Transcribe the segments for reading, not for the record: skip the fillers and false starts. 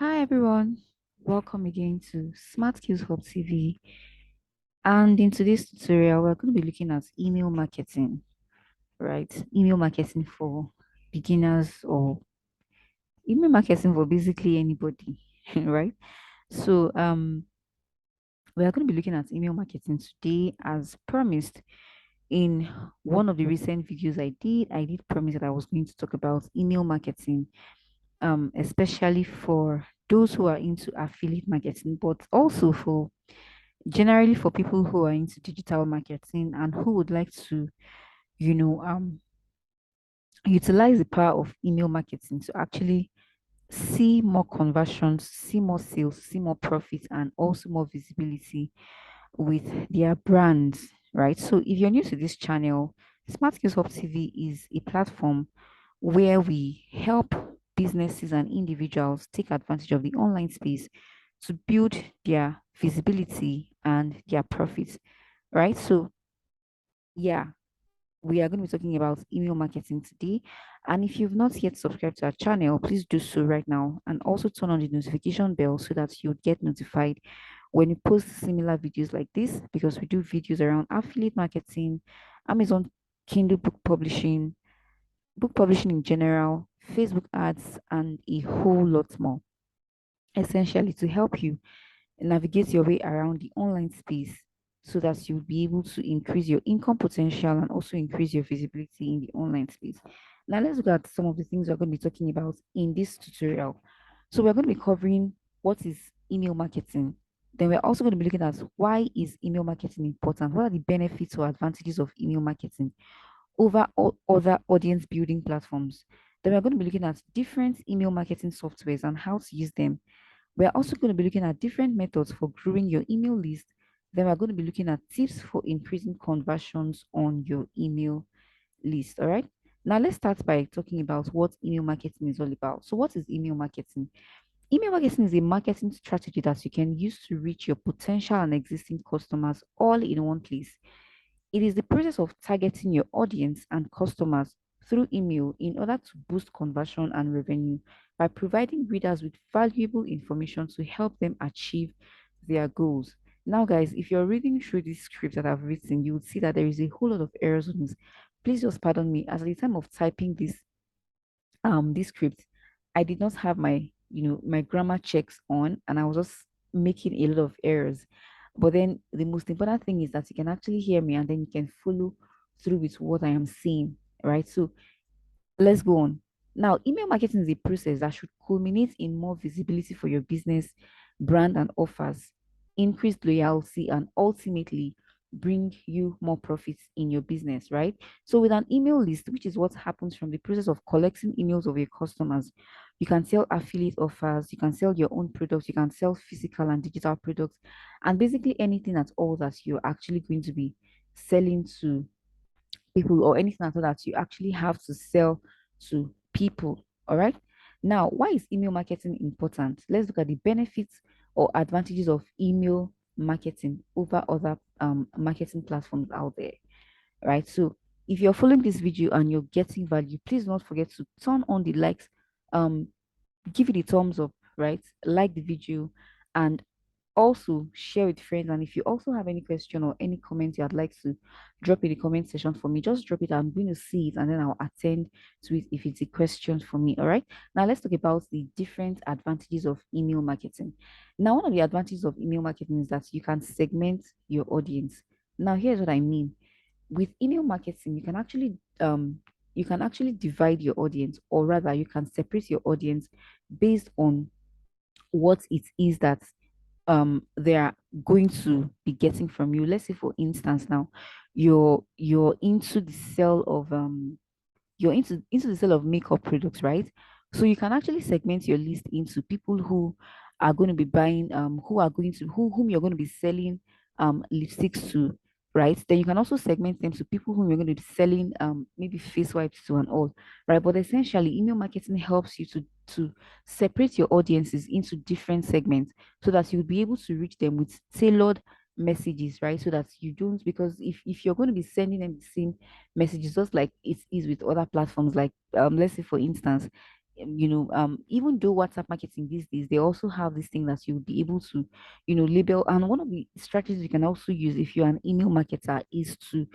Hi everyone, welcome again to Smart Skills Hub TV. And in today's tutorial, we're going to be looking at email marketing, right? Email marketing for beginners or email marketing for basically anybody, right? So we are going to be looking at email marketing today as promised in one of the recent videos I did. I did promise that I was going to talk about email marketing, especially for those who are into affiliate marketing, but also for generally for people who are into digital marketing and who would like to, you know, um, utilize the power of email marketing to actually see more conversions, see more sales, see more profit, and also more visibility with their brands, right? So if you're new to this channel, Smart Skills Hub TV is a platform where we help businesses and individuals take advantage of the online space to build their visibility and their profits, right? So yeah, we are going to be talking about email marketing today. And if you've not yet subscribed to our channel, please do so right now and also turn on the notification bell so that you get notified when we post similar videos like this, because we do videos around affiliate marketing, Amazon Kindle book publishing in general, Facebook ads, and a whole lot more, essentially to help you navigate your way around the online space so that you'll be able to increase your income potential and also increase your visibility in the online space. Now, let's look at some of the things we're going to be talking about in this tutorial. So, we're going to be covering what is email marketing. Then we're also going to be looking at why is email marketing important? What are the benefits or advantages of email marketing over all other audience building platforms? Then we're going to be looking at different email marketing softwares and how to use them. We're also going to be looking at different methods for growing your email list. Then we're going to be looking at tips for increasing conversions on your email list. All right. Now let's start by talking about what email marketing is all about. So, what is email marketing? Email marketing is a marketing strategy that you can use to reach your potential and existing customers all in one place. It is the process of targeting your audience and customers through email in order to boost conversion and revenue by providing readers with valuable information to help them achieve their goals. Now, guys, if you're reading through this script that I've written, you would see that there is a whole lot of errors on this. Please just pardon me. As at the time of typing this script, I did not have my grammar checks on, and I was just making a lot of errors. But then the most important thing is that you can actually hear me and then you can follow through with what I am saying, right? So let's go on. Now, email marketing is a process that should culminate in more visibility for your business, brand, and offers, increased loyalty, and ultimately bring you more profits in your business, right? So, with an email list, which is what happens from the process of collecting emails of your customers, you can sell affiliate offers, you can sell your own products, you can sell physical and digital products, and basically anything at all that you're actually going to be selling to people or anything at all that you actually have to sell to people. All right. Now, why is email marketing important? Let's look at the benefits or advantages of email marketing over other marketing platforms out there. Right. So, if you're following this video and you're getting value, please don't forget to turn on the likes, um, give it a thumbs up, right? Like the video, and also share with friends. And if you also have any question or any comment you'd like to drop in the comment section for me, just drop it. I'm going to see it and then I'll attend to it if it's a question for me. All right. Now let's talk about the different advantages of email marketing. Now, one of the advantages of email marketing is that you can segment your audience. Now, here's what I mean. With email marketing, you can actually divide your audience, or rather you can separate your audience based on what it is that they are going to be getting from you. Let's say for instance now you're into the sale of you're into the sale of makeup products, right? So you can actually segment your list into people who are going to be buying who are going to whom you're going to be selling lipsticks to, right? Then you can also segment them to people whom you're going to be selling maybe face wipes to and all, right? But essentially email marketing helps you to separate your audiences into different segments so that you'll be able to reach them with tailored messages, right? So that you don't, because if you're going to be sending them the same messages just like it is with other platforms, like let's say for instance, even though WhatsApp marketing these days, they also have this thing that you'll be able to, label. And one of the strategies you can also use if you're an email marketer is to,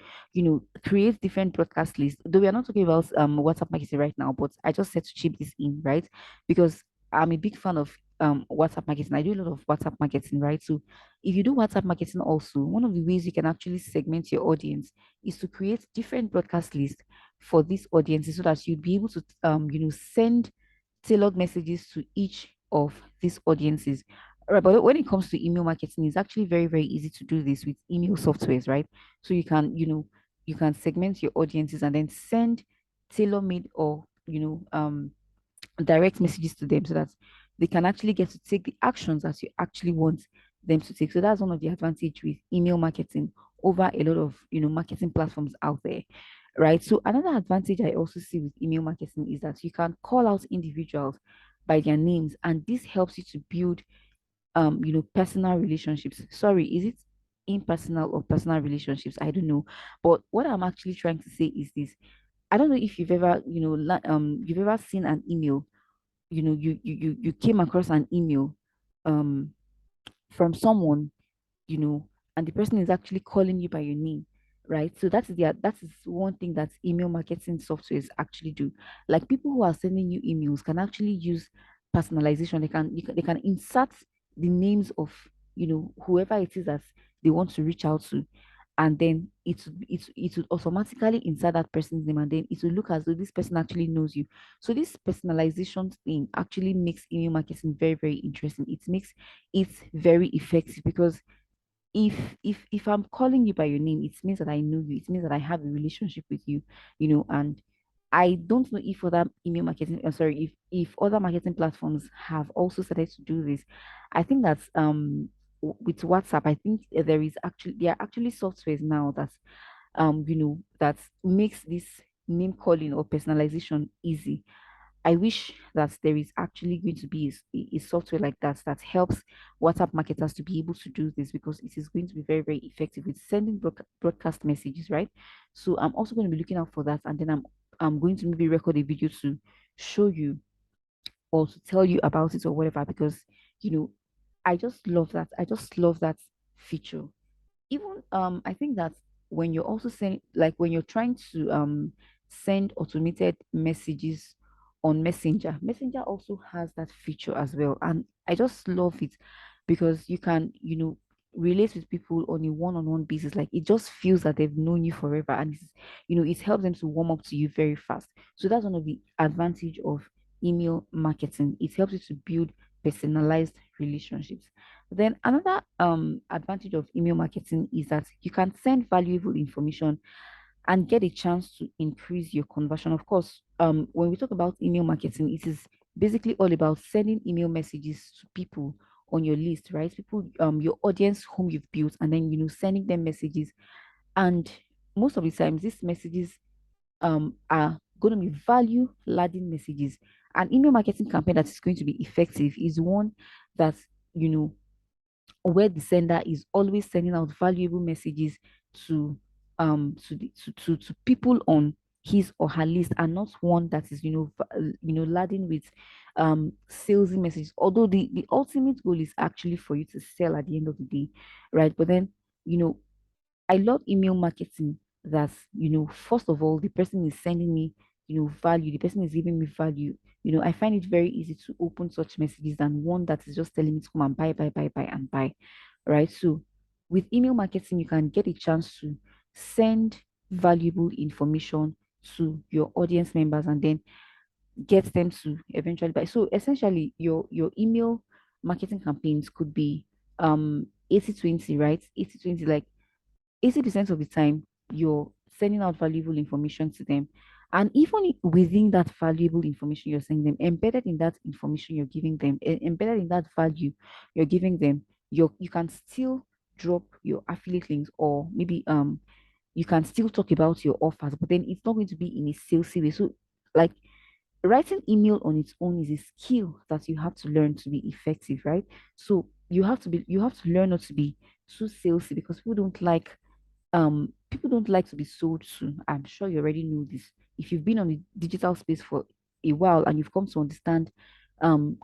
create different broadcast lists. Though we are not talking about WhatsApp marketing right now, but I just said to chip this in, right? Because I'm a big fan of WhatsApp marketing. I do a lot of WhatsApp marketing, right? So if you do WhatsApp marketing also, one of the ways you can actually segment your audience is to create different broadcast lists for these audiences so that you'd be able to send tailored messages to each of these audiences. Right, but when it comes to email marketing, it's actually very, very easy to do this with email softwares, right? So you can segment your audiences and then send tailor-made or direct messages to them so that they can actually get to take the actions that you actually want them to take. So that's one of the advantage with email marketing over a lot of marketing platforms out there. Right. So another advantage I also see with email marketing is that you can call out individuals by their names, and this helps you to build personal relationships. Sorry, is it impersonal or personal relationships? I don't know. But what I'm actually trying to say is this. I don't know if you've ever, you've ever seen an email, you came across an email um from someone, you know, and the person is actually calling you by your name, right? So that is one thing that email marketing softwares actually do. Like people who are sending you emails can actually use personalization. They can insert the names of whoever it is that they want to reach out to, and then it would automatically insert that person's name, and then it will look as though this person actually knows you. So this personalization thing actually makes email marketing very, very interesting. It makes it very effective because if I'm calling you by your name, it means that I know you. It means that I have a relationship with you, and I don't know if other email marketing, sorry, if other marketing platforms have also started to do this. I think that with WhatsApp, I think there are actually softwares now that makes this name calling or personalization easy. I wish that there is actually going to be a software like that that helps WhatsApp marketers to be able to do this, because it is going to be very, very effective with sending broadcast messages, right? So I'm also going to be looking out for that, and then I'm going to maybe record a video to show you or to tell you about it or whatever, because you know I just love that. I just love that feature. Even I think that when you're also saying, like when you're trying to send automated messages on Messenger also has that feature as well, and I just love it because you can relate with people on a one-on-one basis. Like it just feels that they've known you forever, and it helps them to warm up to you very fast. So that's one of the advantage of email marketing. It helps you to build personalized relationships. Then another advantage of email marketing is that you can send valuable information and get a chance to increase your conversion. Of course, when we talk about email marketing, it is basically all about sending email messages to people on your list, right? People, your audience whom you've built, and then sending them messages. And most of the times, these messages are going to be value laden messages. An email marketing campaign that is going to be effective is one that you know where the sender is always sending out valuable messages to to people on his or her list, and not one that is laden with salesy messages, although the ultimate goal is actually for you to sell at the end of the day, right? But then you know I love email marketing that, first of all, the person is sending me, value. The person is giving me value. I find it very easy to open such messages than one that is just telling me to come and buy, buy, buy, buy, and buy. Right. So with email marketing, you can get a chance to send valuable information to your audience members and then get them to eventually buy. So essentially your email marketing campaigns could be 80/20, right? 80/20, like 80% of the time you're sending out valuable information to them, and even within that valuable information you're sending them, embedded in that information you're giving them, embedded in that value you're giving them, you can still drop your affiliate links, or maybe you can still talk about your offers, but then it's not going to be in a salesy way. So like writing email on its own is a skill that you have to learn to be effective, right? So you have to learn not to be too salesy, because people don't like to be sold to. I'm sure you already know this. If you've been on the digital space for a while and you've come to understand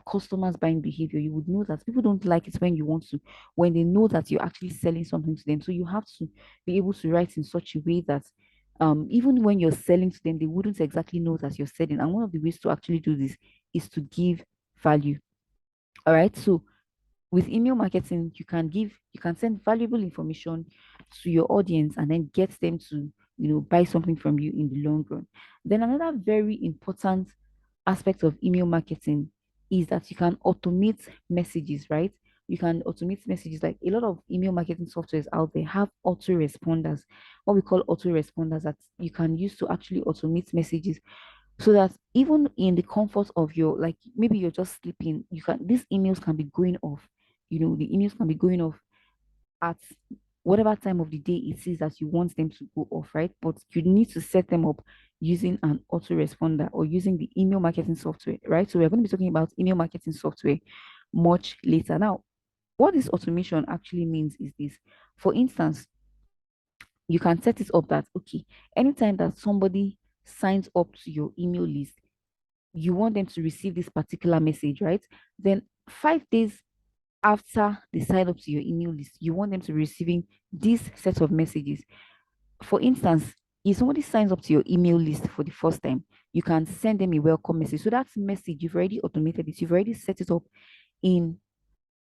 customers buying behavior, you would know that people don't like it when you want to, when they know that you're actually selling something to them. So you have to be able to write in such a way that even when you're selling to them, they wouldn't exactly know that you're selling. And one of the ways to actually do this is to give value. All right. So with email marketing, you can send valuable information to your audience and then get them to, buy something from you in the long run. Then another very important aspect of email marketing is that you can automate messages, right? You can automate messages. Like a lot of email marketing softwares out there have autoresponders, what we call autoresponders, that you can use to actually automate messages, so that even in the comfort of your, like, maybe you're just sleeping, you can these emails can be going off. The emails can be going off at whatever time of the day it is that you want them to go off, right? But you need to set them up using an autoresponder or using the email marketing software, right? So we're going to be talking about email marketing software much later. Now, what this automation actually means is this. For instance, you can set it up that, okay, anytime that somebody signs up to your email list, you want them to receive this particular message, right? Then 5 days after they sign up to your email list, you want them to be receiving this set of messages. For instance, if somebody signs up to your email list for the first time, you can send them a welcome message. So that message, you've already automated it, you've already set it up in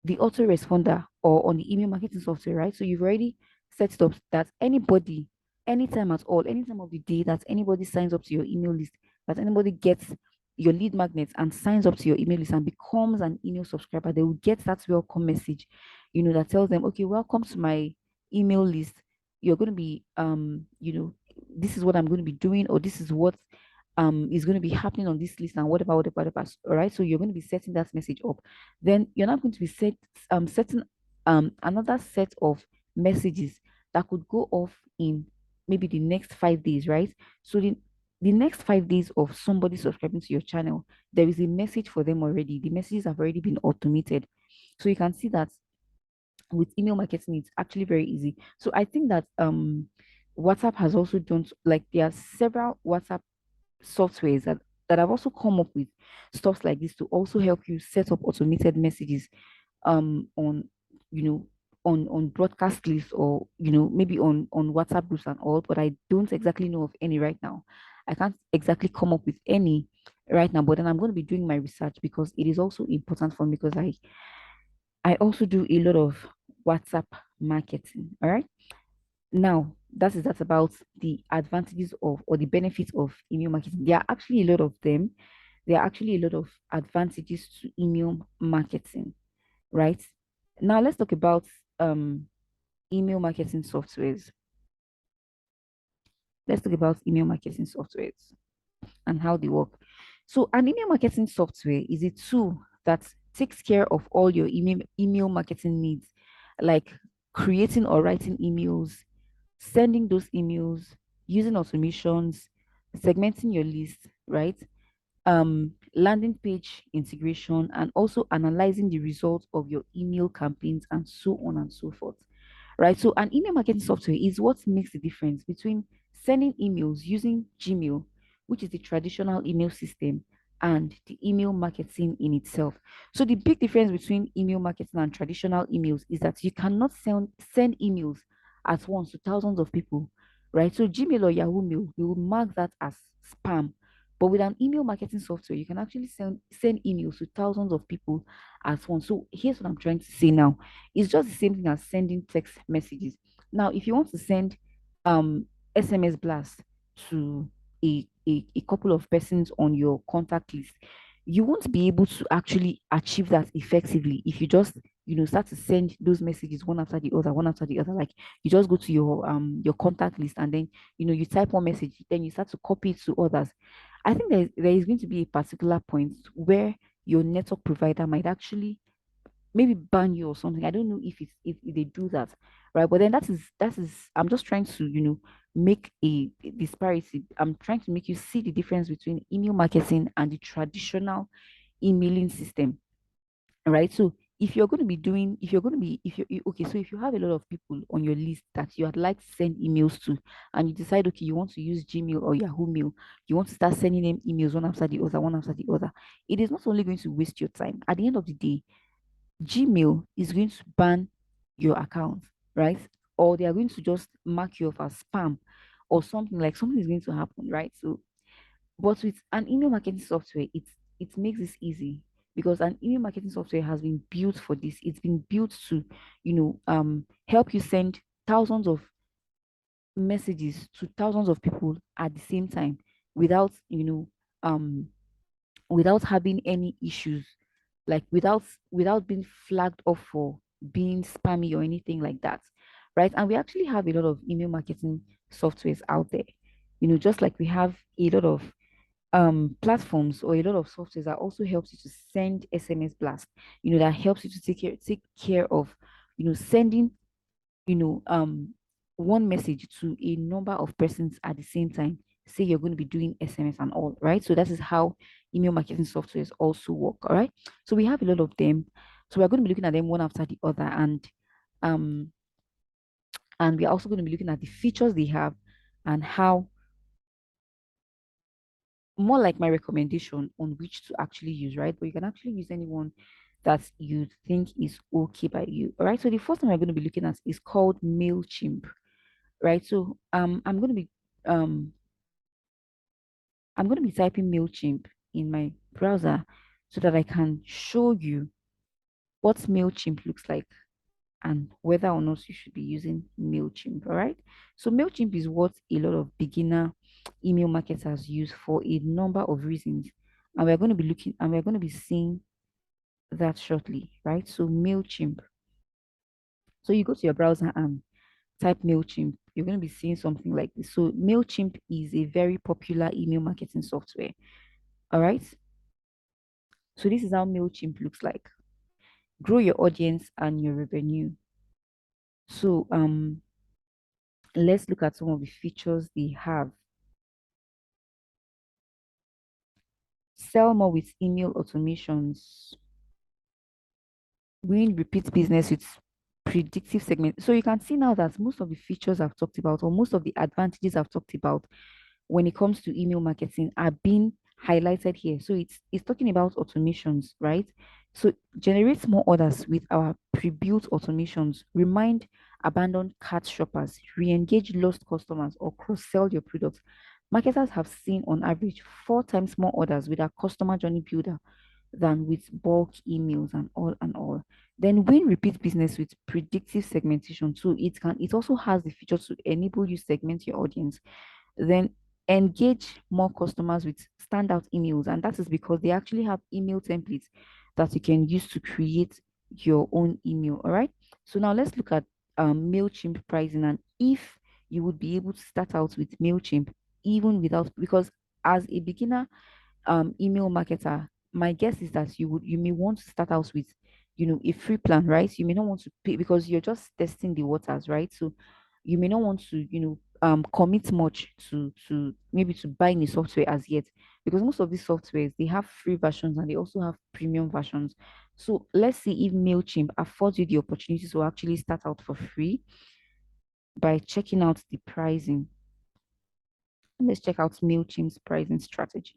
the autoresponder or on the email marketing software, right? So you've already set it up that anybody, anytime at all, any time of the day that anybody signs up to your email list, that anybody gets your lead magnet and signs up to your email list and becomes an email subscriber, they will get that welcome message, that tells them, okay, welcome to my email list. You're going to be, this is what I'm going to be doing, or this is what is going to be happening on this list, and whatever. All right. So you're going to be setting that message up. Then you're not going to be setting another set of messages that could go off in maybe the next 5 days, right? So the next 5 days of somebody subscribing to your channel, there is a message for them already. The messages have already been automated. So you can see that with email marketing, it's actually very easy. So I think that WhatsApp has also done, like, there are several WhatsApp softwares that have also come up with stuff like this to also help you set up automated messages on, on broadcast lists, or maybe on WhatsApp groups and all. But I don't exactly know of any right now. I can't exactly come up with any right now, but then I'm going to be doing my research because it is also important for me, because I also do a lot of WhatsApp marketing. All right. Now, that's about the advantages of, or the benefits of, email marketing. There are actually a lot of them. There are actually a lot of advantages to email marketing, right? Now let's talk about email marketing softwares. Let's talk about email marketing softwares and how they work. So an email marketing software is a tool that takes care of all your email marketing needs, like creating or writing emails, sending those emails, using automations, segmenting your list, right? Landing page integration, and also analyzing the results of your email campaigns, and so on and so forth. Right. So an email marketing software is what makes the difference between sending emails using Gmail, which is the traditional email system, and the email marketing in itself. So the big difference between email marketing and traditional emails is that you cannot send emails at once to thousands of people, right? So Gmail or Yahoo Mail, we will mark that as spam. But with an email marketing software, you can actually send emails to thousands of people at once. So here's what I'm trying to say now. It's just the same thing as sending text messages. Now, if you want to send SMS blast to a couple of persons on your contact list, you won't be able to actually achieve that effectively if you just start to send those messages one after the other. Like, you just go to your contact list, and then you type one message, then you start to copy it to others. I think there is going to be a particular point where your network provider might actually maybe ban you or something. I don't know if they do that, right? But then that is I'm just trying to make a disparity. I'm trying to make you see the difference between email marketing and the traditional emailing system, right? So if you're going to be doing, if you're going to be, if okay, so if you have a lot of people on your list that you would like to send emails to, and you decide, okay, you want to use Gmail or Yahoo Mail, you want to start sending them emails one after the other, one after the other, it is not only going to waste your time. At the end of the day, Gmail is going to ban your account, right? Or they are going to just mark you off as spam or something, like something is going to happen, right? So, but with an email marketing software, it makes this easy because an email marketing software has been built for this. It's been built to, help you send thousands of messages to thousands of people at the same time without, um, without having any issues, like without being flagged off for being spammy or anything like that, right? And we actually have a lot of email marketing softwares out there, just like we have a lot of platforms or a lot of softwares that also helps you to send SMS blast, that helps you to take care of, sending, you know um one message to a number of persons at the same time. Say you're going to be doing SMS and all, right? So that is how email marketing softwares also work. All right, so we have a lot of them, so we're going to be looking at them one after the other, um and we're also going to be looking at the features they have and how, more like my recommendation on which to actually use, right? But you can actually use anyone that you think is okay by you. All right, so the first one we're going to be looking at is called MailChimp, right? So um I'm going to be typing MailChimp in my browser so that I can show you what MailChimp looks like and whether or not you should be using MailChimp. All right. So MailChimp is what a lot of beginner email marketers use for a number of reasons. And we're going to be looking and we're going to be seeing that shortly, right? So MailChimp. So you go to your browser and type MailChimp, you're going to be seeing something like this. So MailChimp is a very popular email marketing software. All right. So this is how MailChimp looks like. Grow your audience and your revenue. So let's look at some of the features they have. Sell more with email automations. Win repeat business with predictive segment. So you can see now that most of the features I've talked about, or most of the advantages I've talked about when it comes to email marketing, are being highlighted here. So it's talking about automations, right? So generate more orders with our pre-built automations. Remind abandoned cart shoppers, re-engage lost customers, or cross-sell your products. Marketers have seen on average 4 times more orders with our customer journey builder than with bulk emails and all and all. Then win repeat business with predictive segmentation. So it also has the feature to enable you segment your audience. Then engage more customers with standout emails. And that is because they actually have email templates that you can use to create your own email. All right. So now let's look at MailChimp pricing and if you would be able to start out with MailChimp even without, because as a beginner email marketer, my guess is that you may want to start out with, a free plan, right? You may not want to pay because you're just testing the waters, right? So you may not want to, commit much to maybe to buying a software as yet, because most of these softwares they have free versions and they also have premium versions. So let's see if MailChimp affords you the opportunity to actually start out for free by checking out the pricing. Let's check out MailChimp's pricing strategy.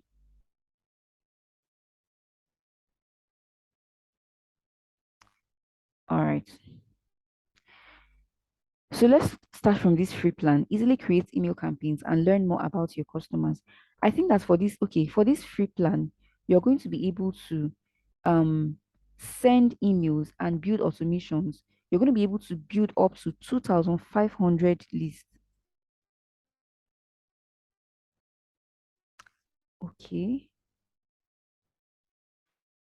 All right. So let's start from this free plan. Easily create email campaigns and learn more about your customers. I think that for this free plan, you're going to be able to um send emails and build automations. You're going to be able to build up to 2,500 lists. Okay.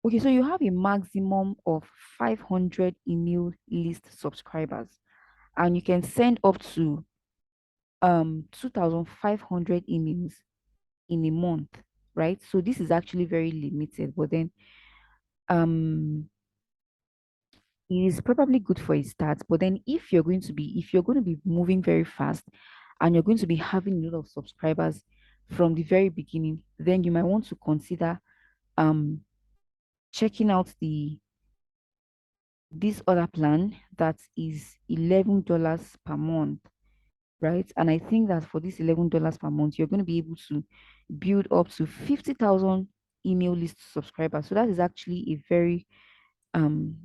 Okay, so you have a maximum of 500 email list subscribers and you can send up to 2,500 emails in a month, right? So this is actually very limited, but then um it is probably good for a start. But then if you're going to be moving very fast and you're going to be having a lot of subscribers from the very beginning, then you might want to consider um checking out this other plan that is $11 per month, right? And I think that for this $11 per month, you're going to be able to build up to 50,000 email list subscribers. So that is actually a very um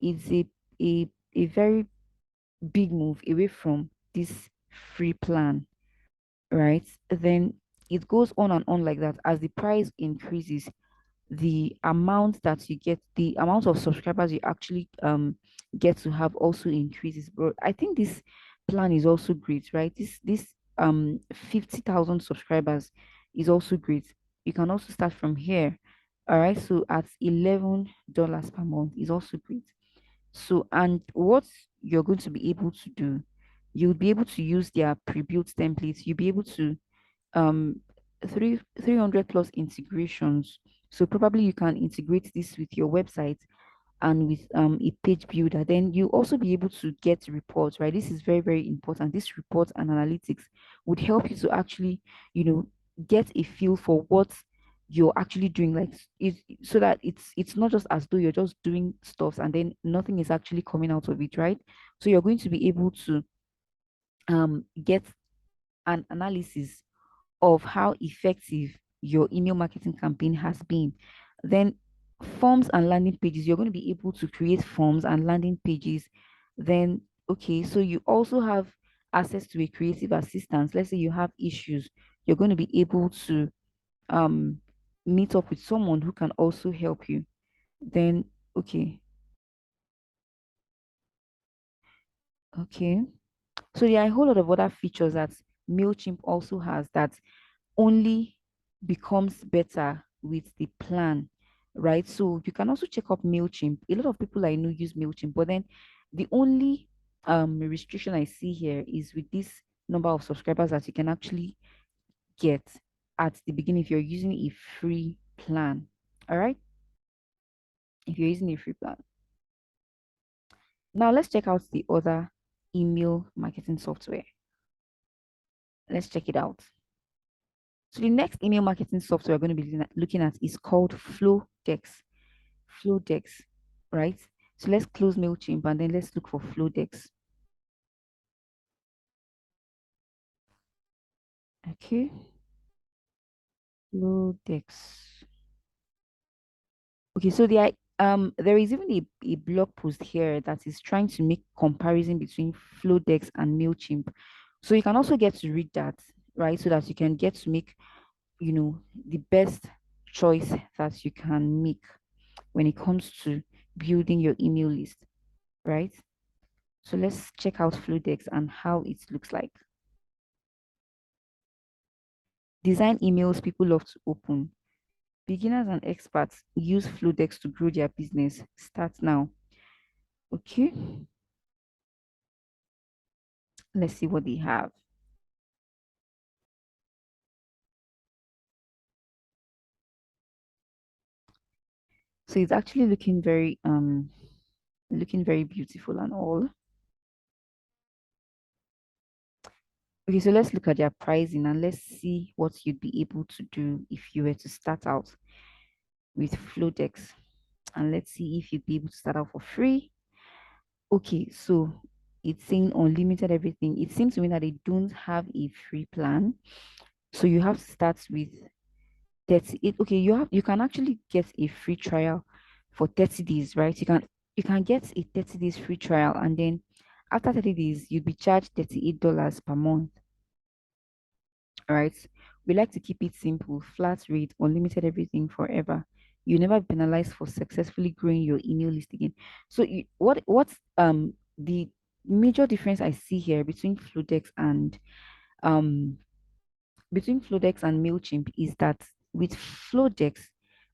it's a very big move away from this free plan, right? Then it goes on and on like that. As the price increases, the amount that you get, the amount of subscribers you actually get to have also increases. But I think this plan is also great, right? This 50,000 subscribers is also great. You can also start from here. All right. So at $11 per month is also great. So, and what you're going to be able to do, you'll be able to use their pre-built templates. You'll be able to um 300 plus integrations. So probably you can integrate this with your website and with a page builder. Then you also be able to get reports, right? This is very, very important. This reports and analytics would help you to actually, you know, get a feel for what you're actually doing, like it, so that it's not just as though you're just doing stuff and then nothing is actually coming out of it, right? So you're going to be able to get an analysis of how effective your email marketing campaign has been. Then forms and landing pages, you're going to be able to create forms and landing pages. Then, okay, so you also have access to a creative assistant. Let's say you have issues, you're going to be able to um meet up with someone who can also help you. Then, okay, okay. So there are a whole lot of other features that MailChimp also has that only becomes better with the plan, right? So you can also check out MailChimp. A lot of people I know use MailChimp, but then the only restriction I see here is with this number of subscribers that you can actually get at the beginning if you're using a free plan. All right. If you're using a free plan. Now let's check out the other email marketing software. Let's check it out. So the next email marketing software we're going to be looking at is called Flowdex. Flowdex, right? So let's close MailChimp and then let's look for Flowdex. Okay, Flowdex. Okay, so there is even a blog post here that is trying to make comparison between Flowdex and MailChimp. So you can also get to read that, right? So that you can get to make, the best choice that you can make when it comes to building your email list, right? So let's check out Flowdex and how it looks like. Design emails people love to open. Beginners and experts use Flowdex to grow their business. Start now. Okay, let's see what they have. So it's actually looking very beautiful and all. Okay, so let's look at their pricing and let's see what you'd be able to do if you were to start out with Flowdex. And let's see if you'd be able to start out for free. Okay, so it's saying unlimited everything. It seems to me that they don't have a free plan. So you have to start with 38. Okay, you can actually get a free trial for 30 days, right? You can get a 30 days free trial and then after 30 days you'll be charged $38 per month. All right. We like to keep it simple, flat rate, unlimited everything forever. You never be penalized for successfully growing your email list again. So what's the major difference I see here um between Flowdex and MailChimp is that with Flowdex,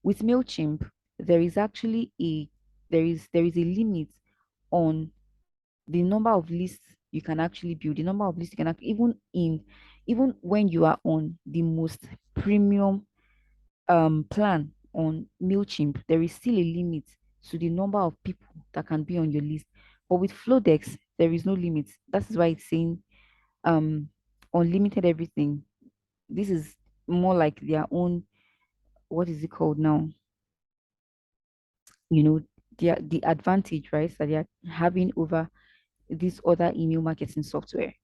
with MailChimp, there is actually a limit on the number of lists you can actually build, the number of lists you can even when you are on the most premium plan on MailChimp, there is still a limit to the number of people that can be on your list. But with Flowdex, there is no limit. That is why it's saying um unlimited everything. This is more like their own, what is it called now? You know, the advantage, right, that they are having over this other email marketing software,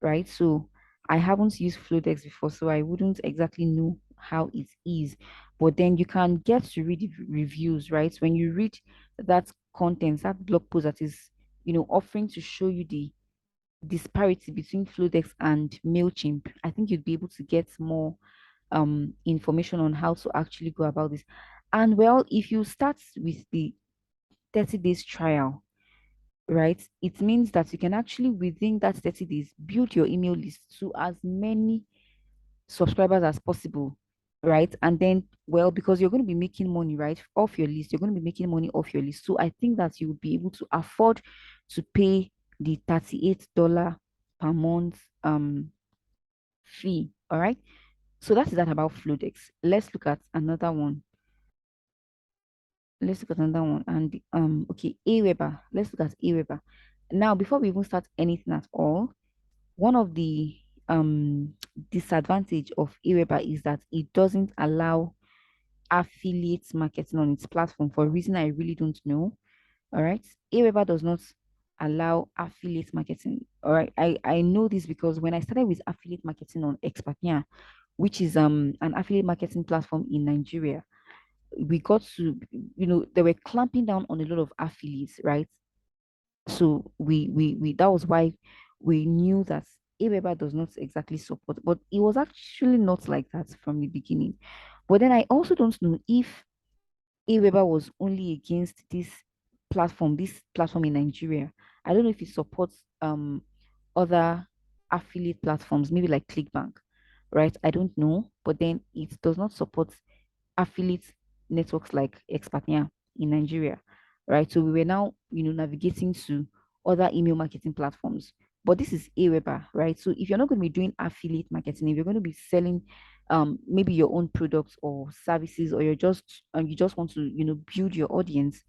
right? So I haven't used Flodex before, so I wouldn't exactly know how it is. But then you can get to read the reviews, right? When you read that content, that blog post that is, offering to show you the disparity between Flodex and MailChimp, I think you'd be able to get more information on how to actually go about this. And well, if you start with the 30 days trial, right, it means that you can actually within that 30 days build your email list to as many subscribers as possible, right? And then, well, because you're going to be making money, right, off your list, you're going to be making money off your list. So I think that you will be able to afford to pay the $38 per month fee. All right. So that is that about Flodex. Let's look at another one. Let's look at another one. And okay, Aweber. Let's look at Aweber. Now, before we even start anything at all, one of the um disadvantage of Aweber is that it doesn't allow affiliate marketing on its platform for a reason I really don't know. All right. Aweber does not allow affiliate marketing. All right. I know this because when I started with affiliate marketing on Expertnia, which is an affiliate marketing platform in Nigeria, we got to, they were clamping down on a lot of affiliates, right? So we that was why we knew that Aweber does not exactly support, but it was actually not like that from the beginning. But then I also don't know if Aweber was only against this platform in Nigeria. I don't know if it supports other affiliate platforms, maybe like ClickBank, right? I don't know, but then it does not support affiliate networks like Expertnia in Nigeria, right? So we were now, navigating to other email marketing platforms. But this is Aweber, right? So if you're not going to be doing affiliate marketing, if you're going to be selling maybe your own products or services, or you just want to, build your audience,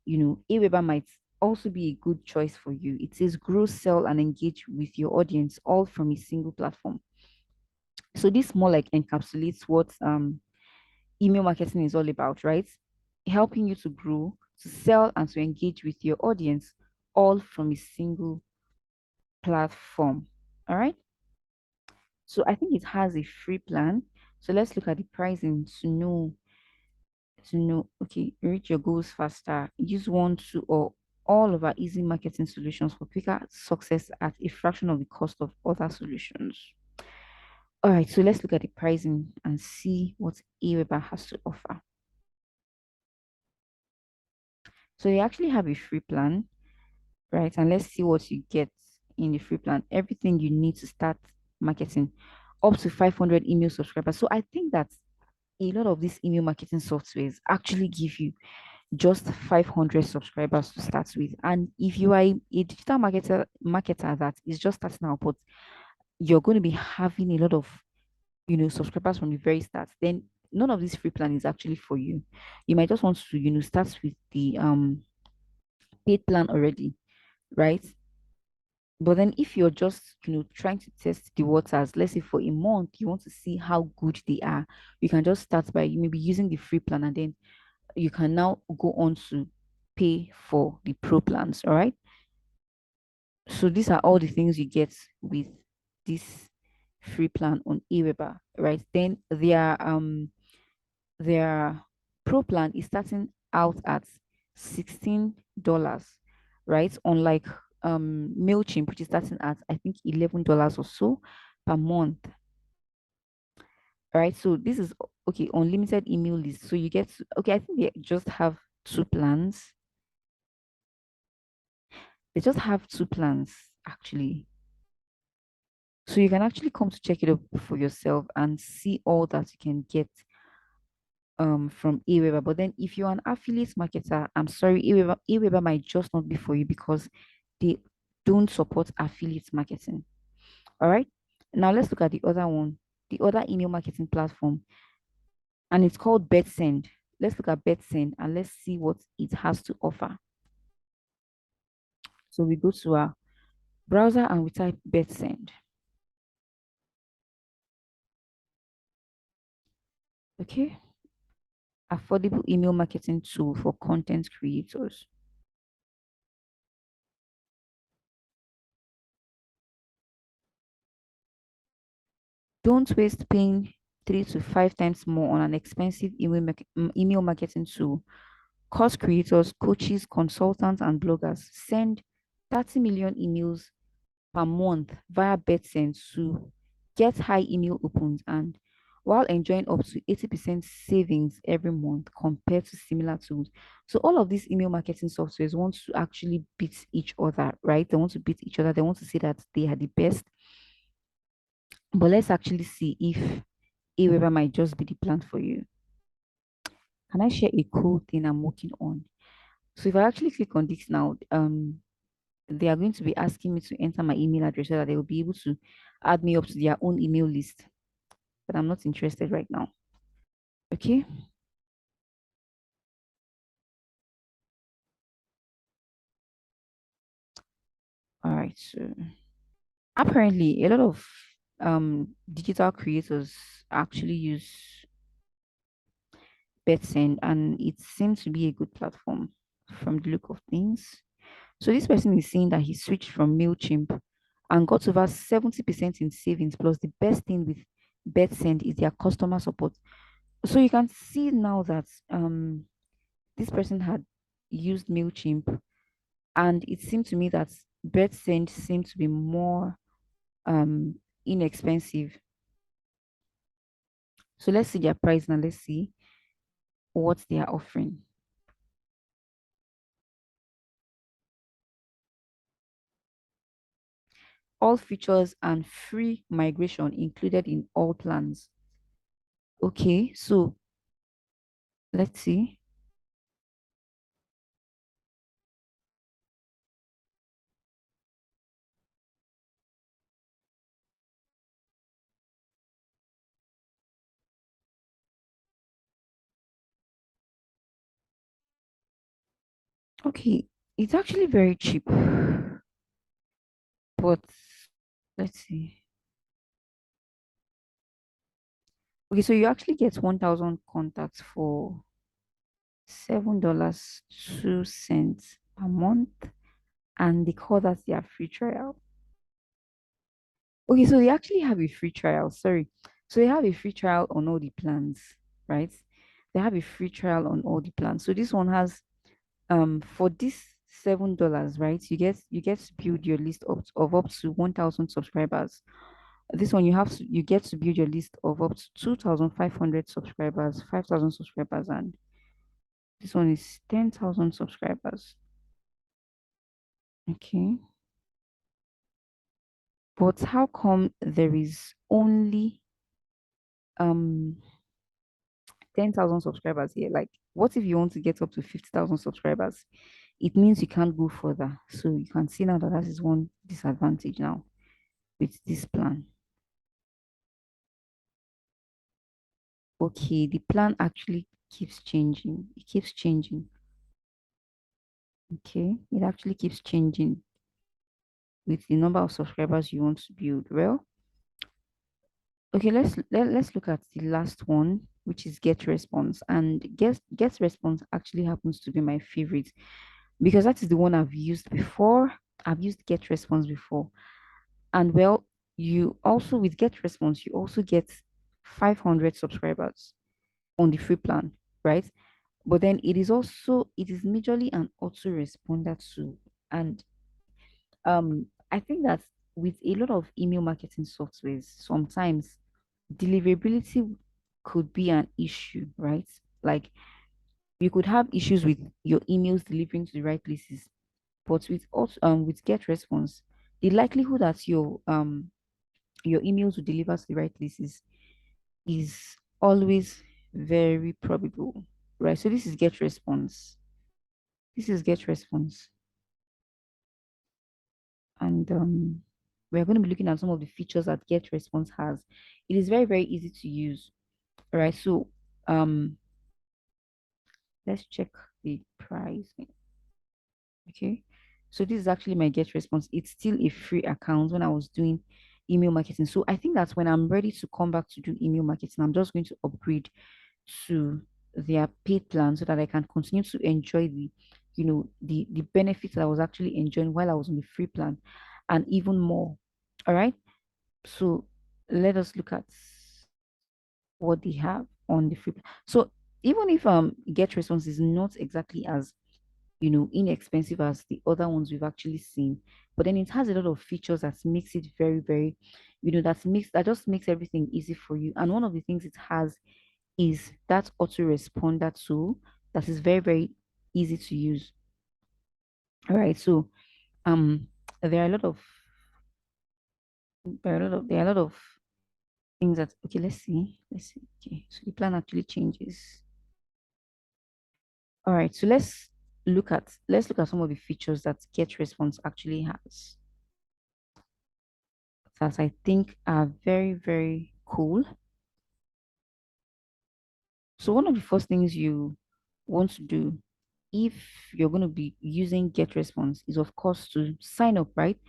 Aweber might also be a good choice for you. It says grow, sell, and engage with your audience all from a single platform. So this more like encapsulates what email marketing is all about, right? Helping you to grow, to sell, and to engage with your audience all from a single platform. All right. So I think it has a free plan. So let's look at the pricing to know, okay, reach your goals faster. Use one, two, or all of our easy marketing solutions for quicker success at a fraction of the cost of other solutions. All right, so let's look at the pricing and see what Aweber has to offer. So they actually have a free plan, right? And let's see what you get in the free plan. Everything you need to start marketing, up to 500 email subscribers. So I think that a lot of these email marketing softwares actually give you just 500 subscribers to start with. And if you are a digital marketer that is just starting out, but you're going to be having a lot of, subscribers from the very start, then none of this free plan is actually for you. You might just want to, start with the paid plan already, right? But then if you're just, trying to test the waters, let's say for a month, you want to see how good they are, you can just start by maybe using the free plan, and then you can now go on to pay for the pro plans. All right. So these are all the things you get with this free plan on Aweber, right? Then their pro plan is starting out at $16, right? Unlike MailChimp, which is starting at I think $11 or so per month. Right. So this is okay, unlimited email list. So you get okay, I think they just have two plans. They just have two plans actually. So you can actually come to check it up for yourself and see all that you can get from Aweber. But then if you're an affiliate marketer, I'm sorry, Aweber might just not be for you because they don't support affiliate marketing. All right. Now let's look at the other one, the other email marketing platform, and it's called BetSend. Let's look at BetSend and let's see what it has to offer. So we go to our browser and we type BetSend. Okay. affordable email marketing tool for content creators. Don't waste paying 3 to 5 times more on an expensive email marketing tool. Course creators, coaches, consultants, and bloggers send 30 million emails per month via BetSend to get high email opens and while enjoying up to 80% savings every month compared to similar tools. So all of these email marketing softwares want to actually beat each other, right? They want to beat each other. They want to say that they are the best. But let's actually see if Aweber might just be the plan for you. Can I share a cool thing I'm working on? So if I actually click on this now, they are going to be asking me to enter my email address so that they will be able to add me up to their own email list. But I'm not interested right now. Okay. All right. So apparently, a lot of digital creators actually use BetSend, and it seems to be a good platform from the look of things. So this person is saying that he switched from MailChimp and got over 70% in savings. Plus, the best thing with BetSend is their customer support. So you can see now that this person had used MailChimp, and it seemed to me that BetSend seemed to be more inexpensive. So let's see their price now. Let's see what they are offering. All features and free migration included in all plans. Okay, so let's see. Okay, it's actually very cheap, but let's see. Okay, so you actually get 1,000 contacts for $7.02 per month, and they call that their free trial. Okay, so they actually have a free trial. Sorry. So they have a free trial on all the plans, right? They have a free trial on all the plans. So this one has for this $7, right? You get to build your list of up to 1,000 subscribers. This one you get to build your list of up to 2,500 subscribers, 5,000 subscribers, and this one is 10,000 subscribers. Okay. But how come there is only 10,000 subscribers here? Like, what if you want to get up to 50,000 subscribers? It means you can't go further. So you can see now that that is one disadvantage now with this plan. Okay, the plan actually keeps changing. It keeps changing. Okay, it actually keeps changing with the number of subscribers you want to build. Well, okay, let's look at the last one, which is get response. And get response actually happens to be my favorite because that is the one I've used before. I've used get response before. And well, you also with get response, you also get 500 subscribers on the free plan, right? But then it is majorly an autoresponder tool. And I think that with a lot of email marketing softwares, sometimes deliverability could be an issue, right? Like you could have issues with your emails delivering to the right places. But with get response, the likelihood that your emails will deliver to the right places is always very probable, right? So this is get response. This is get response. And we're going to be looking at some of the features that get response has. It is very, very easy to use. All right. So let's check the price. Okay. So this is actually my get response. It's still a free account when I was doing email marketing. So I think that's when I'm ready to come back to do email marketing. I'm just going to upgrade to their paid plan so that I can continue to enjoy the benefits that I was actually enjoying while I was on the free plan and even more. All right. So let us look at what they have on the free plan. So even if Get Response is not exactly as inexpensive as the other ones we've actually seen, but then it has a lot of features that makes it very, very, that just makes everything easy for you. And one of the things it has is that autoresponder tool that is very, very easy to use. All right. So there are a lot of there are a lot of things that okay, let's see. Let's see. Okay. So the plan actually changes. All right. So let's look at some of the features that Get Response actually has that I think are very, very cool. So one of the first things you want to do if you're going to be using Get Response is of course to sign up, right?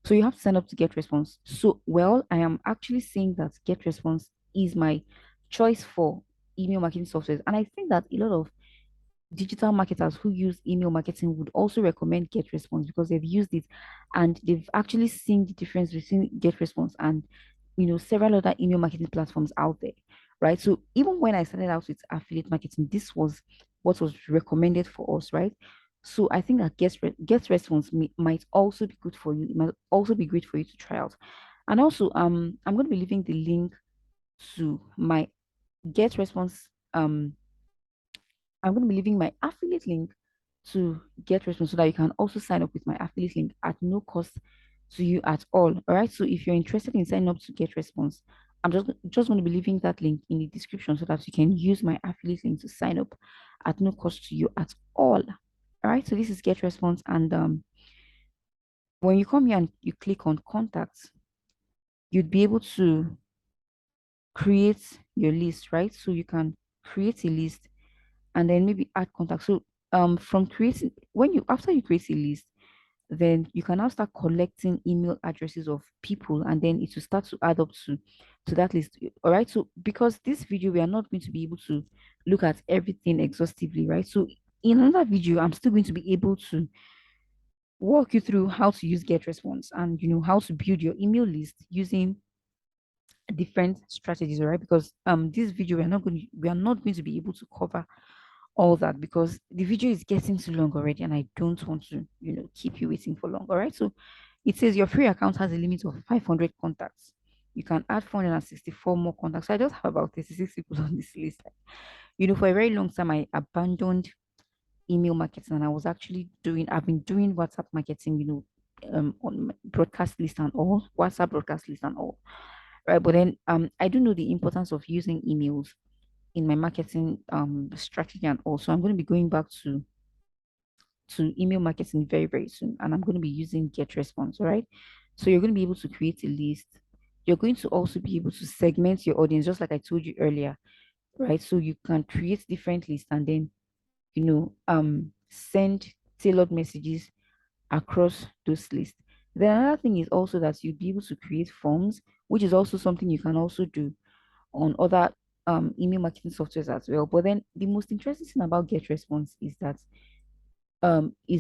So you have to sign up to Get Response. So well, I am actually saying that Get Response is my choice for email marketing software. And I think that a lot of digital marketers who use email marketing would also recommend GetResponse because they've used it and they've actually seen the difference between GetResponse and several other email marketing platforms out there, right? So even when I started out with affiliate marketing, this was what was recommended for us, right? So I think that GetResponse might also be good for you. It might also be great for you to try out. And also, I'm going to be leaving the link to my GetResponse I'm going to be leaving my affiliate link to Get Response so that you can also sign up with my affiliate link at no cost to you at all. All right. So if you're interested in signing up to Get Response, I'm just going to be leaving that link in the description so that you can use my affiliate link to sign up at no cost to you at all. All right. So this is Get Response, and when you come here and you click on contacts, you'd be able to create your list, right? So you can create a list and then maybe add contacts. So from creating when you after you create a list, then you can now start collecting email addresses of people and then it will start to add up to that list. All right. So because this video we are not going to be able to look at everything exhaustively, right? So in another video, I'm still going to be able to walk you through how to use Get Response and how to build your email list using different strategies, all right? Because this video we are not going to be able to cover all that because the video is getting too long already and I don't want to, keep you waiting for long. All right. So it says your free account has a limit of 500 contacts. You can add 464 more contacts. So I just have about 36 people on this list. For a very long time, I abandoned email marketing and I've been doing WhatsApp marketing, on my broadcast list and all, WhatsApp broadcast list and all. Right. But then I do know the importance of using emails in my marketing strategy and also I'm going to be going back to email marketing very, very soon. And I'm going to be using Get Response. All right. So you're going to be able to create a list. You're going to also be able to segment your audience, just like I told you earlier, right? So you can create different lists and then, send tailored messages across those lists. Then another thing is also that you'll be able to create forms, which is also something you can also do on other email marketing softwares as well. But then the most interesting thing about Get Response is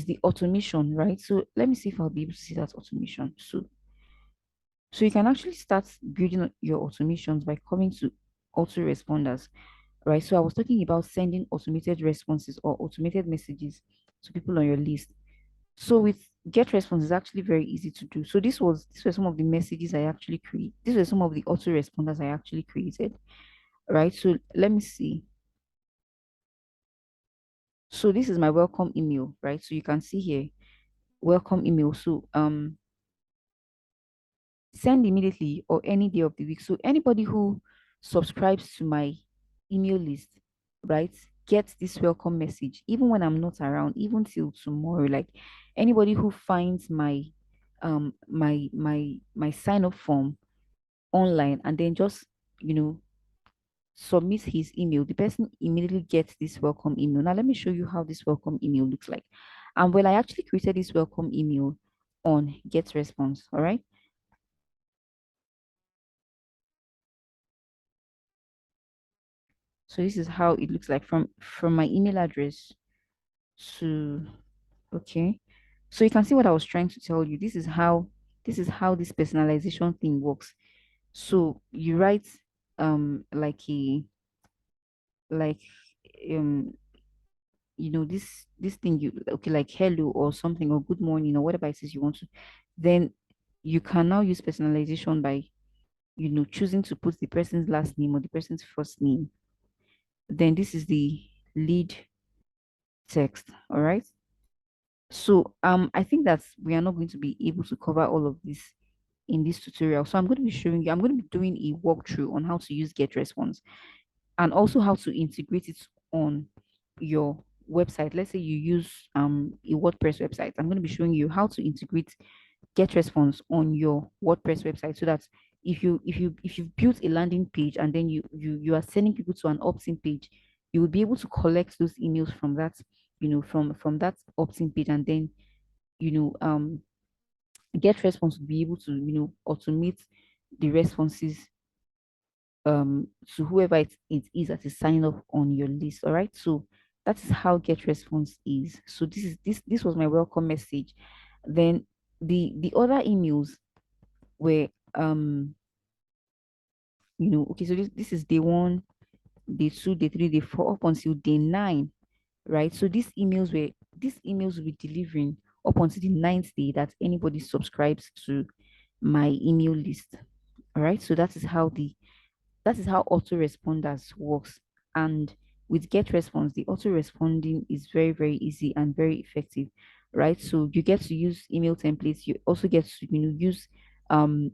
the automation, right? So let me see if I'll be able to see that automation. So you can actually start building your automations by coming to autoresponders, right? So I was talking about sending automated responses or automated messages to people on your list. So with Get Response is actually very easy to do. So these were some of the messages I actually create. These were some of the autoresponders I actually created, right? So let me see. So this is my welcome email, right? So you can see here welcome email. So send immediately or any day of the week. So anybody who subscribes to my email list, right, gets this welcome message even when I'm not around, even till tomorrow. Like anybody who finds my sign up form online and then just you know submits his email, the person immediately gets this welcome email. Now let me show you how this welcome email looks like. And well, I actually created this welcome email on Get Response. All right. So this is how it looks like from my email address to okay. So you can see what I was trying to tell you. This is how this personalization thing works. So you write like a like um this thing you okay like hello or something or good morning or whatever it is you want to, then you can now use personalization by choosing to put the person's last name or the person's first name. Then this is the lead text. All right. So I think that we are not going to be able to cover all of this in this tutorial. So I'm going to be doing a walkthrough on how to use GetResponse and also how to integrate it on your website. Let's say you use a WordPress website. I'm going to be showing you how to integrate GetResponse on your WordPress website so that if you've built a landing page and then you are sending people to an opt-in page, you will be able to collect those emails from that, from that opt-in page, and then you know GetResponse will be able to automate the responses to whoever it is that is signing up on your list. All right. So that is how GetResponse is. So this was my welcome message. Then the other emails were okay, so this is day one, day two, day three, day four, up until day nine, right? So these emails will be delivering up until the ninth day that anybody subscribes to my email list. All right. So that is how autoresponders works. And with GetResponse, the autoresponding is very, very easy and very effective, right? So you get to use email templates. You also get to use so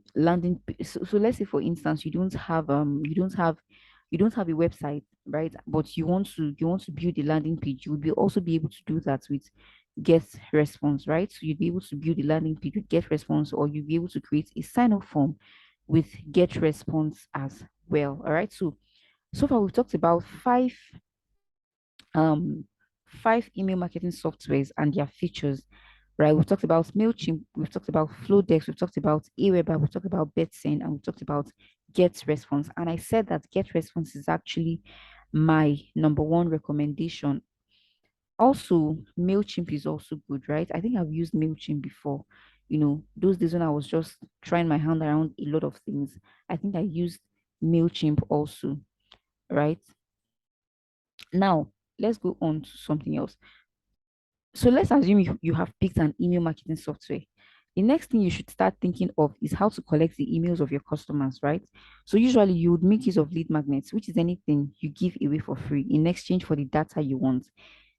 let's say for instance you don't have a website, right? But you want to build a landing page. You would be also be able to do that with GetResponse, right? So you'd be able to build a landing page with GetResponse, or you'd be able to create a sign-up form with GetResponse as well. All right. So far we've talked about um five email marketing softwares and their features. Right. We've talked about MailChimp, we've talked about Flowdesk, we've talked about Aweber, we've talked about BetSend, and we've talked about GetResponse. And I said that GetResponse is actually my number one recommendation. Also, MailChimp is also good, right? I think I've used MailChimp before. Those days when I was just trying my hand around a lot of things. I think I used MailChimp also, right? Now, let's go on to something else. So let's assume you have picked an email marketing software. The next thing you should start thinking of is how to collect the emails of your customers, right? So usually you would make use of lead magnets, which is anything you give away for free in exchange for the data you want.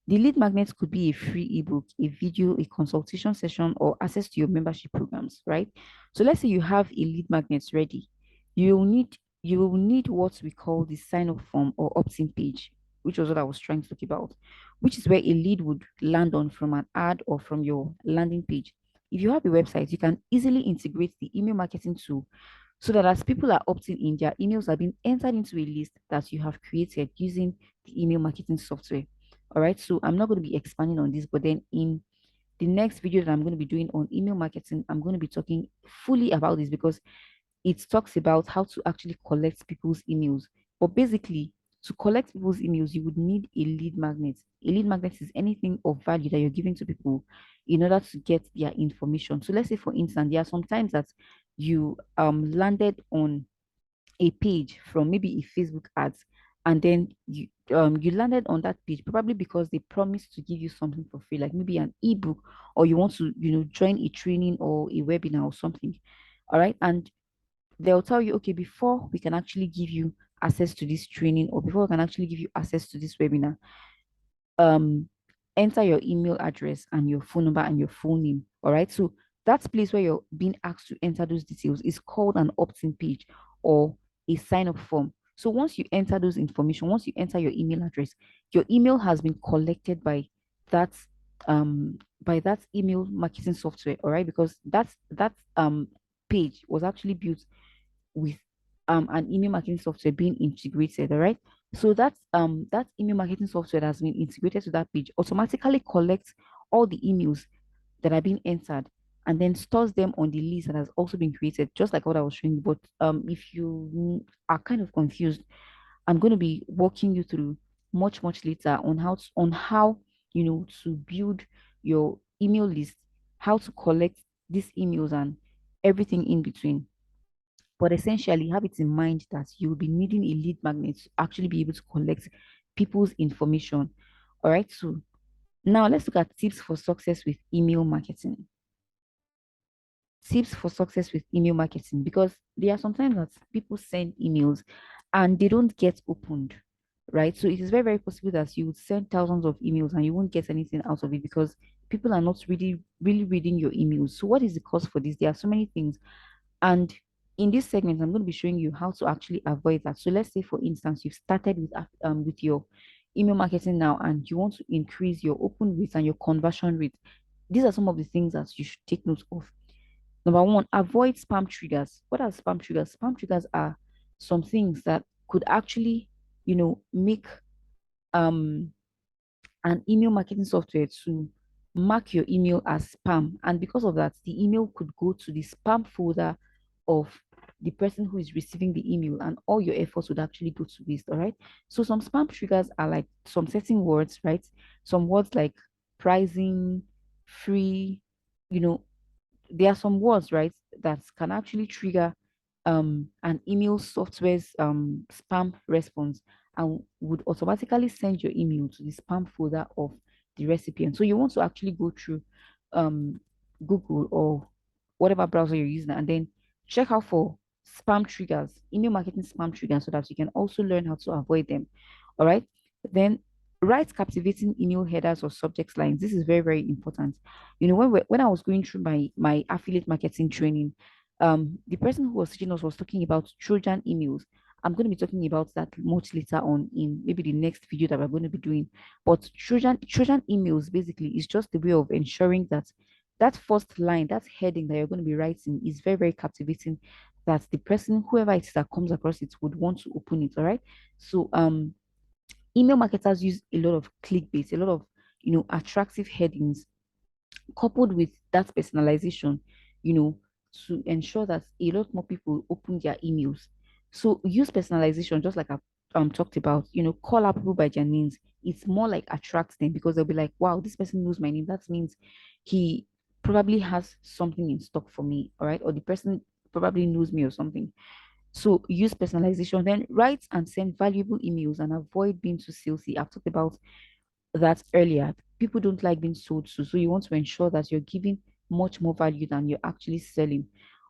The lead magnets could be a free ebook, a video, a consultation session, or access to your membership programs, right? So let's say you have a lead magnets ready. You will need what we call the sign up form or opt-in page, which was what I was trying to talk about, which is where a lead would land on from an ad or from your landing page. If you have a website, you can easily integrate the email marketing tool so that as people are opting in, their emails are being entered into a list that you have created using the email marketing software. All right. So I'm not going to be expanding on this, but then in the next video that I'm going to be doing on email marketing, I'm going to be talking fully about this because it talks about how to actually collect people's emails. But basically, to collect people's emails, you would need a lead magnet. A lead magnet is anything of value that you're giving to people in order to get their information. So let's say, for instance, there are some times that you landed on a page from maybe a Facebook ads, and then you landed on that page probably because they promised to give you something for free, like maybe an ebook, or you want to join a training or a webinar or something. All right. And they'll tell you, okay, before we can actually give you access to this training, or before we can actually give you access to this webinar, um enter your email address and your phone number and your full name. All right. So that place where you're being asked to enter those details is called an opt-in page or a sign-up form. So once you enter those information, once you enter your email address, your email has been collected that by that email marketing software. All right, because that page was actually built with an email marketing software being integrated. All right. So that email marketing software that has been integrated to that page automatically collects all the emails that are being entered and then stores them on the list that has also been created, just like what I was showing you. But if you are kind of confused, I'm going to be walking you through much later on how to build your email list, how to collect these emails and everything in between. But essentially, have it in mind that you'll be needing a lead magnet to actually be able to collect people's information. All right. So now let's look at tips for success with email marketing. Tips for success with email marketing, because there are sometimes that people send emails and they don't get opened, right? So it is very possible that you would send thousands of emails and you won't get anything out of it because people are not really reading your emails. So what is the cause for this? There are so many things, and in this segment I'm going to be showing you how to actually avoid that. So let's say, for instance, you've started with your email marketing now and you want to increase your open rate and your conversion rate. These are some of the things that you should take note of. Number one, avoid spam triggers. What are spam triggers? Spam triggers are some things that could actually, make um an email marketing software to mark your email as spam. And because of that, the email could go to the spam folder of the person who is receiving the email, and all your efforts would actually go to waste. All right. So some spam triggers are like some certain words, right? Some words like pricing, free, you know, there are some words, right, that can actually trigger an email software's spam response and would automatically send your email to the spam folder of the recipient. So you want to actually go through um Google or whatever browser you're using and then check out for spam triggers, email marketing spam triggers, so that you can also learn how to avoid them. All right. Then write captivating email headers or subject lines. This is very important. When I was going through my affiliate marketing training, the person who was teaching us was talking about Trojan emails. I'm going to be talking about that much later on in maybe the next video that we're going to be doing. But Trojan emails basically is just a way of ensuring that that first line, that heading that you're going to be writing is very captivating, that the person, whoever it is that comes across it, would want to open it. All right. So email marketers use a lot of clickbait, a lot of attractive headings coupled with that personalization, you know, to ensure that a lot more people open their emails. So use personalization, just like I've talked about, call out people by their names. It's more like attracts them because they'll be like, wow, this person knows my name. That means he probably has something in stock for me, all right? Or the person probably knows me or something. So use personalization, then write and send valuable emails and avoid being too salesy. I've talked about that earlier. People don't like being sold to. So you want to ensure that you're giving much more value than you're actually selling.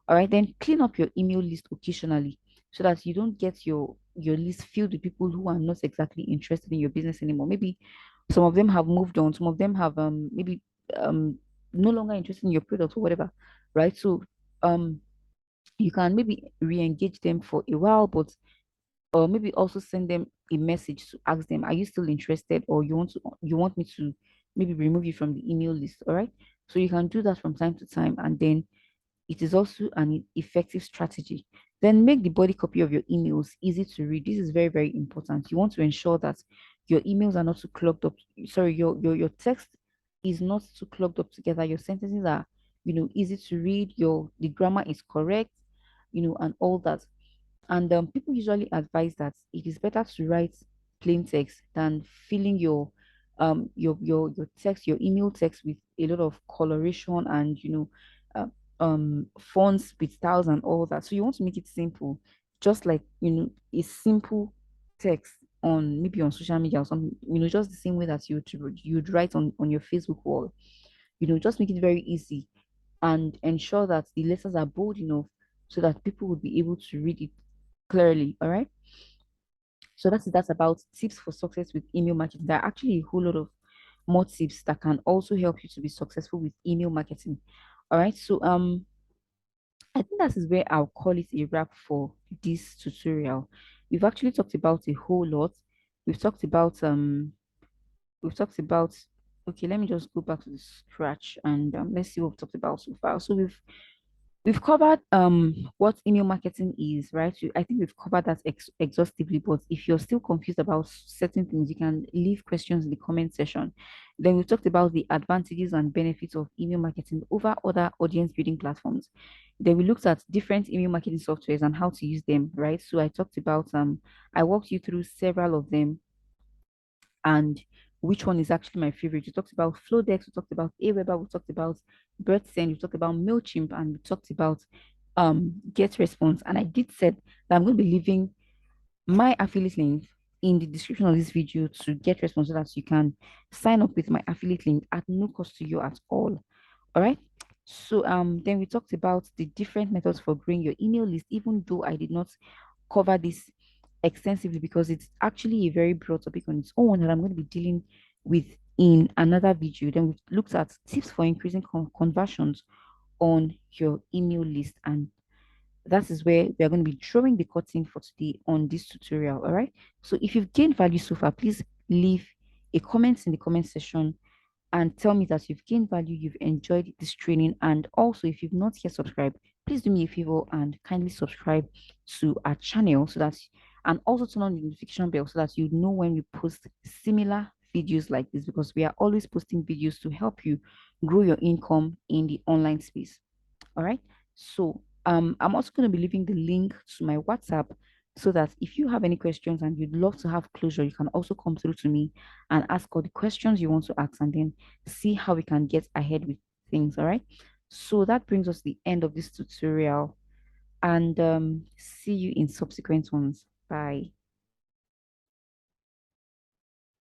All right, then clean up your email list occasionally so that you don't get your list filled with people who are not exactly interested in your business anymore. Maybe some of them have moved on, some of them have maybe um no longer interested in your product or whatever, right? So um you can maybe re-engage them for a while, but or maybe also send them a message to ask them, are you still interested, or you want me to maybe remove you from the email list. All right. So you can do that from time to time, and then it is also an effective strategy. Then make the body copy of your emails easy to read. This is very important. You want to ensure that your emails are not too clogged up. Sorry, your text is not too clogged up together. Your sentences are, easy to read. The grammar is correct, and all that. And people usually advise that it is better to write plain text than filling your text, your email text, with a lot of coloration and fonts with styles and all that. So you want to make it simple, just like a simple text on maybe on social media or something. Just the same way that you'd write on your Facebook wall. Just make it very easy and ensure that the letters are bold enough so that people would be able to read it clearly. All right. So that's about tips for success with email marketing. There are actually a whole lot of more tips that can also help you to be successful with email marketing. All right. So I think that is where I'll call it a wrap for this tutorial. We've actually talked about a whole lot. We've talked about we've talked about okay, let me just go back to the scratch and let's see what we've talked about so far. So We've covered what email marketing is, right? I think we've covered that exhaustively, but if you're still confused about certain things, you can leave questions in the comment section. Then we talked about the advantages and benefits of email marketing over other audience building platforms. Then we looked at different email marketing softwares and how to use them, right? So I talked about I walked you through several of them and which one is actually my favorite. We talked about Flowdex, we talked about Aweber, we talked about BirdSend, we talked about MailChimp, and we talked about GetResponse. And I did said that I'm going to be leaving my affiliate link in the description of this video to GetResponse so that you can sign up with my affiliate link at no cost to you at all. All right. So then we talked about the different methods for growing your email list, even though I did not cover this extensively because it's actually a very broad topic on its own that I'm going to be dealing with in another video. Then we've looked at tips for increasing conversions on your email list, and that is where we are going to be drawing the curtain for today on this tutorial. All right. So if you've gained value so far, please leave a comment in the comment section and tell me that you've gained value, you've enjoyed this training. And also, if you've not yet subscribed, please do me a favor and kindly subscribe to our channel so that, and also turn on the notification bell so that you know when we post similar videos like this, because we are always posting videos to help you grow your income in the online space. All right. So I'm also going to be leaving the link to my WhatsApp so that if you have any questions and you'd love to have closure, you can also come through to me and ask all the questions you want to ask and then see how we can get ahead with things. All right. So that brings us to the end of this tutorial and see you in subsequent ones. Bye.